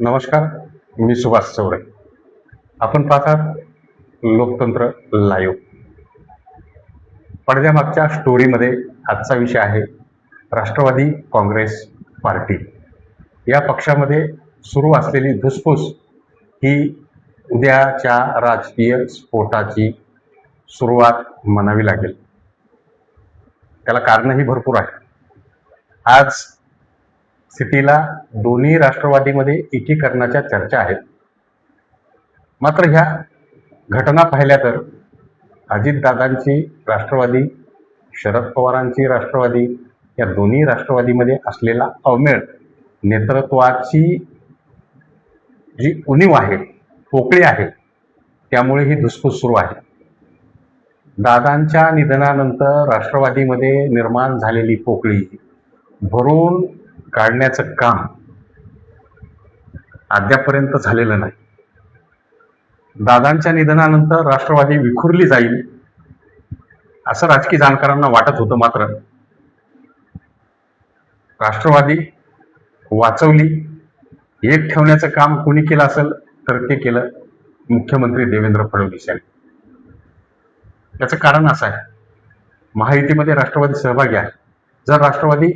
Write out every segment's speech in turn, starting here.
नमस्कार, मी सुभाष चौरे. आपण पाहतात लोकतंत्र लाईव्ह. पडद्यामागच्या स्टोरीमध्ये आजचा विषय आहे राष्ट्रवादी काँग्रेस पार्टी. या पक्षामध्ये सुरू असलेली धुसफूस ही उद्याच्या राजकीय स्फोटाची सुरुवात म्हणावी लागेल. त्याला कारणही भरपूर आहे. आज सिटीला दोन्ही राष्ट्रवादीमध्ये एकीकरणाच्या चर्चा आहेत. मात्र ह्या घटना पाहिल्या तर अजितदादांची राष्ट्रवादी, शरद पवारांची राष्ट्रवादी, या दोन्ही राष्ट्रवादीमध्ये असलेला अवमेळ, नेतृत्वाची जी उणीव आहे, पोकळी आहे, त्यामुळे ही धुसफूस सुरू आहे. दादांच्या निधनानंतर राष्ट्रवादीमध्ये निर्माण झालेली पोकळी भरून काढण्याचं काम अद्यापर्यंत झालेलं नाही. दादांच्या निधनानंतर राष्ट्रवादी विखुरली जाईल असं राजकीय जाणकारांना वाटत होतं. मात्र राष्ट्रवादी वाचवली, एक ठेवण्याचं काम कोणी केलं असेल तर ते केलं मुख्यमंत्री देवेंद्र फडणवीस यांनी. त्याचं कारण असं आहे, महायुतीमध्ये राष्ट्रवादी सहभागी आहे. जर राष्ट्रवादी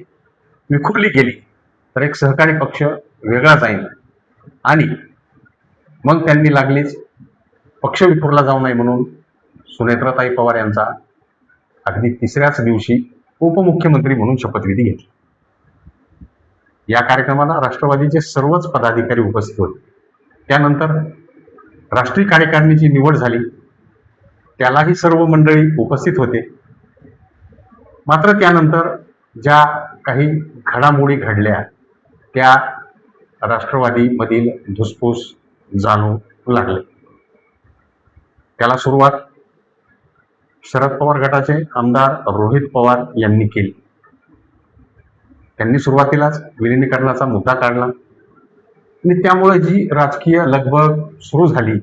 विखुरली गेली तर एक सहकारी पक्ष वेगळा जाईल आणि मग त्यांनी लागलीच पक्ष विखुरला जाऊ नये म्हणून सुनेत्राताई पवार यांचा अगदी तिसऱ्याच दिवशी उपमुख्यमंत्री म्हणून शपथविधी घेतली. या कार्यक्रमाला राष्ट्रवादीचे सर्वच पदाधिकारी उपस्थित होते. त्यानंतर राष्ट्रीय कार्यकारिणीची निवड झाली, त्यालाही सर्व मंडळी उपस्थित होते. मात्र त्यानंतर ज्या काही घडामोडी घडल्या त्या राष्ट्रवादीमधील धुसफूस जाणू लागले. त्याला सुरुवात शरद पवार गटाचे आमदार रोहित पवार यांनी केली. त्यांनी सुरुवातीलाच विलिनीकरणाचा मुद्दा काढला आणि त्यामुळे जी राजकीय लगबग सुरू झाली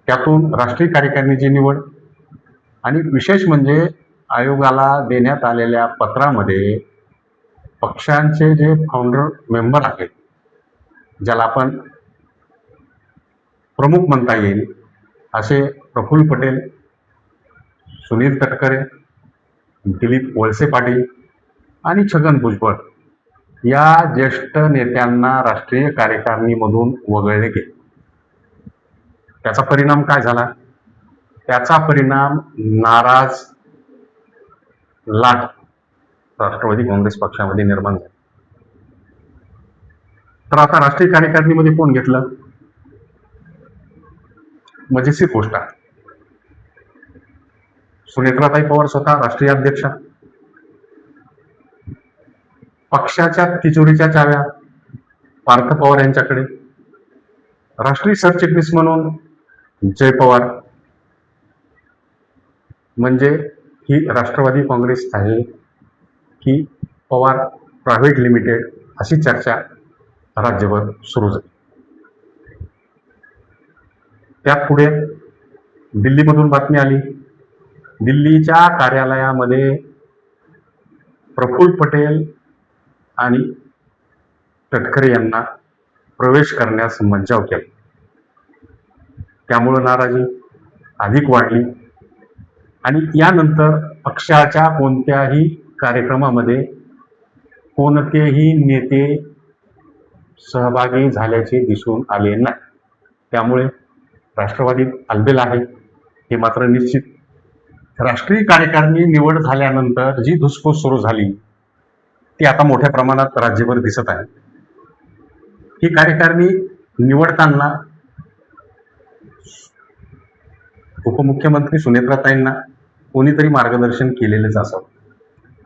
त्यातून राष्ट्रीय कार्यकारिणीची निवड आणि विशेष म्हणजे आयोगाला देण्यात आलेल्या पत्रामध्ये पक्षांचे जे फाउंडर मेंबर आहेत, ज्याला आपण प्रमुख म्हणता येईल, असे प्रफुल्ल पटेल, सुनील तटकरे, दिलीप वळसे पाटील आणि छगन भुजबळ या ज्येष्ठ नेत्यांना राष्ट्रीय कार्यकारिणीमधून वगळले गेले. त्याचा परिणाम काय झाला? त्याचा परिणाम नाराज लाट राष्ट्रवादी काँग्रेस पक्षामध्ये निर्माण झाली. तर आता राष्ट्रीय कार्यकारिणीमध्ये कोण घेतलं? मजेशीर गोष्ट आहे. सुनेत्राताई पवार स्वतः राष्ट्रीय अध्यक्षा, पक्षाच्या तिजोरीच्या चाव्या पार्थ पवार यांच्याकडे, राष्ट्रीय सरचिटणीस म्हणून जय पवार. म्हणजे ही राष्ट्रवादी काँग्रेस आहे की पवार प्रायव्हेट लिमिटेड, अशी चर्चा राज्यभर सुरू झाली. त्यात पुढे दिल्लीमधून बातमी आली. दिल्लीच्या कार्यालयामध्ये प्रफुल्ल पटेल आणि तटकरे यांना प्रवेश करण्यास मज्जाव केला. त्यामुळे नाराजी अधिक वाढली आणि यानंतर पक्षाच्या कोणत्याही कार्यक्रमामध्ये कोणतेही नेते सहभागी झाल्याचे दिसून आले नाही. त्यामुळे राष्ट्रवादीत अलबेल आहे हे मात्र निश्चित. राष्ट्रीय कार्यकारिणी निवड झाल्यानंतर जी धुसफूस सुरू झाली ती आता मोठ्या प्रमाणात राज्यभर दिसत आहे. ही कार्यकारिणी निवडताना उपमुख्यमंत्री सुनेत्राताईंना कोणीतरी मार्गदर्शन केलेलेच असावं,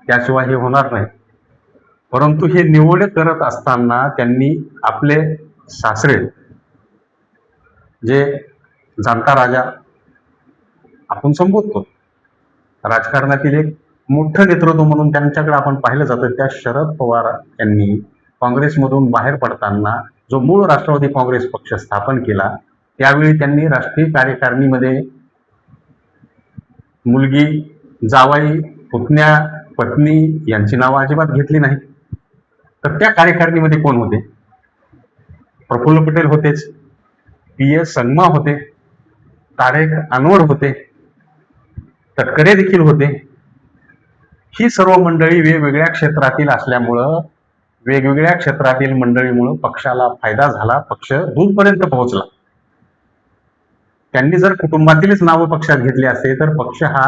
त्याशिवाय हे होणार नाही. परंतु हे निवड करत असताना त्यांनी आपले सासरे, जे जाणता राजा आपण संबोधतो, राजकारणातील एक मोठं नेतृत्व म्हणून त्यांच्याकडे आपण पाहिलं जातं, त्या शरद पवार यांनी काँग्रेसमधून बाहेर पडताना जो मूळ राष्ट्रवादी काँग्रेस पक्ष स्थापन केला त्यावेळी त्यांनी राष्ट्रीय कार्यकारिणीमध्ये मुलगी, जावाई, पुतण्या, पत्नी यांची नावं अजिबात घेतली नाही. तर त्या कार्यकारिणीमध्ये कोण होते? प्रफुल्ल पटेल होतेच, PS संगमा होते, तारेक अनवर होते, तटकरे देखील होते. ही सर्व मंडळी वेगवेगळ्या क्षेत्रातील असल्यामुळं, वेगवेगळ्या क्षेत्रातील मंडळीमुळं पक्षाला फायदा झाला, पक्ष दूरपर्यंत पोहोचला. त्यांनी जर कुटुंबातीलच नावं पक्षात घेतली असते तर पक्ष हा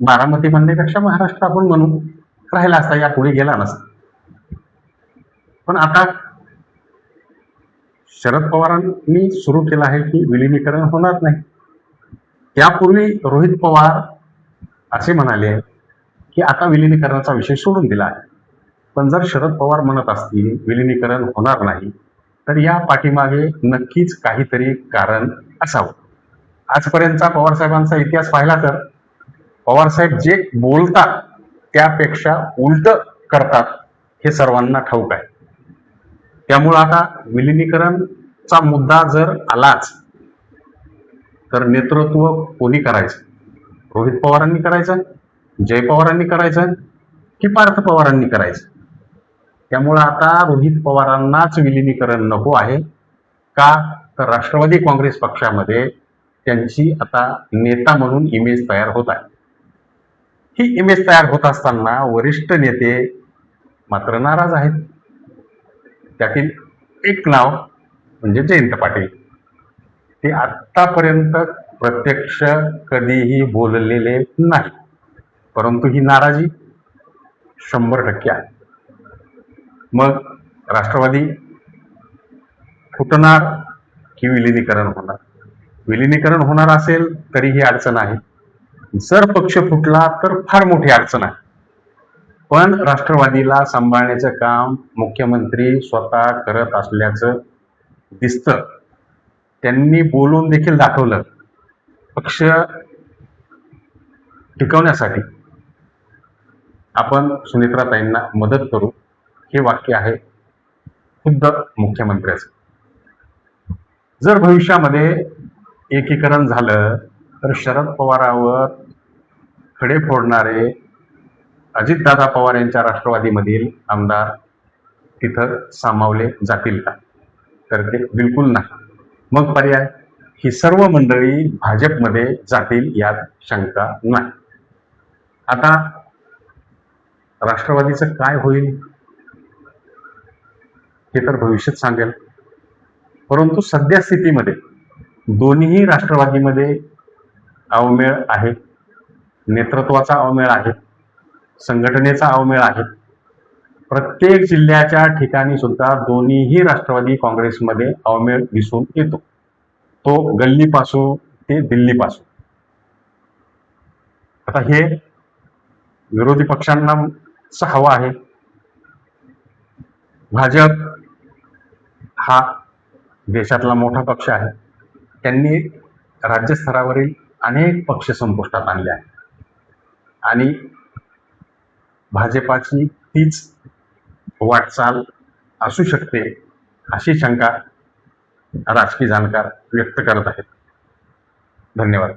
बारामती म्हणण्यापेक्षा महाराष्ट्र आपण म्हणून राहिला असता, यापुढे गेला नसता. पण आता शरद पवारांनी सुरू केलं आहे की विलिनीकरण होणार नाही. त्यापूर्वी रोहित पवार असे म्हणाले की आता विलिनीकरणाचा विषय सोडून दिला आहे. पण जर शरद पवार म्हणत असतील विलिनीकरण होणार नाही, तर या पाठीमागे नक्कीच काहीतरी कारण असावं. आजपर्यंतचा पवारसाहेबांचा इतिहास पाहिला तर पवारसाहेब जे बोलतात त्यापेक्षा उलट करतात हे सर्वांना ठाऊक आहे. त्यामुळं आता विलिनीकरणचा मुद्दा जर आलाच तर नेतृत्व कोणी करायचं? रोहित पवारांनी करायचं, जय पवारांनी करायचं की पार्थ पवारांनी करायचं? त्यामुळं आता रोहित पवारांनाच विलिनीकरण नको आहे. का तर राष्ट्रवादी काँग्रेस पक्षामध्ये त्यांची आता नेता म्हणून इमेज तयार होत आहे. ही इमेज तयार होत असताना वरिष्ठ नेते मात्र नाराज आहेत. त्यातील एक नाव म्हणजे जयंत पाटील. ते आतापर्यंत प्रत्यक्ष कधीही बोललेले नाही, परंतु ही नाराजी 100% आहे. मग राष्ट्रवादी फुटणार की विलिनीकरण होणार? विलिनीकरण होणार असेल तरीही अडचण आहे. जर पक्ष फुटला तर फार मोठी अडचण आहे. पण राष्ट्रवादीला सांभाळण्याचं काम मुख्यमंत्री स्वतः करत असल्याचं दिसतं. त्यांनी बोलून देखील दाखवलं. पक्ष टिकवण्यासाठी आपण सुनेत्राताईंना मदत करू, हे वाक्य आहे खुद्द मुख्यमंत्र्याचं. जर भविष्यामध्ये एकीकरण झालं तर शरद पवारांवर खडे फोडणारे अजितदादा पवार यांच्या राष्ट्रवादीमधील आमदार तिथं सामावले जातील का? तर ते बिलकुल नाही. मग पर्याय? ही सर्व मंडळी भाजपमध्ये जातील यात शंका नाही. आता राष्ट्रवादीचं काय होईल हे तर भविष्यच सांगेल. परंतु सध्या स्थितीमध्ये दोन्ही राष्ट्रवादीमध्ये अवमेळ आहे, नेतृत्वाचा अवमेळ आहे, संघटनेचा अवमेळ आहे. प्रत्येक जिल्ह्याच्या ठिकाणी सुद्धा दोन्हीही राष्ट्रवादी काँग्रेसमध्ये अवमेळ दिसून येतो. तो गल्लीपासून ते दिल्लीपासून. आता हे विरोधी पक्षांना हवा आहे. भाजप हा देशातला मोठा पक्ष आहे. त्यांनी राज्यस्तरावरील अनेक पक्ष संपुष्टात आणले आहेत आणि भाजपाची तीच वाटचाल असू शकते अशी शंका राजकीय जाणकार व्यक्त करत आहेत. धन्यवाद.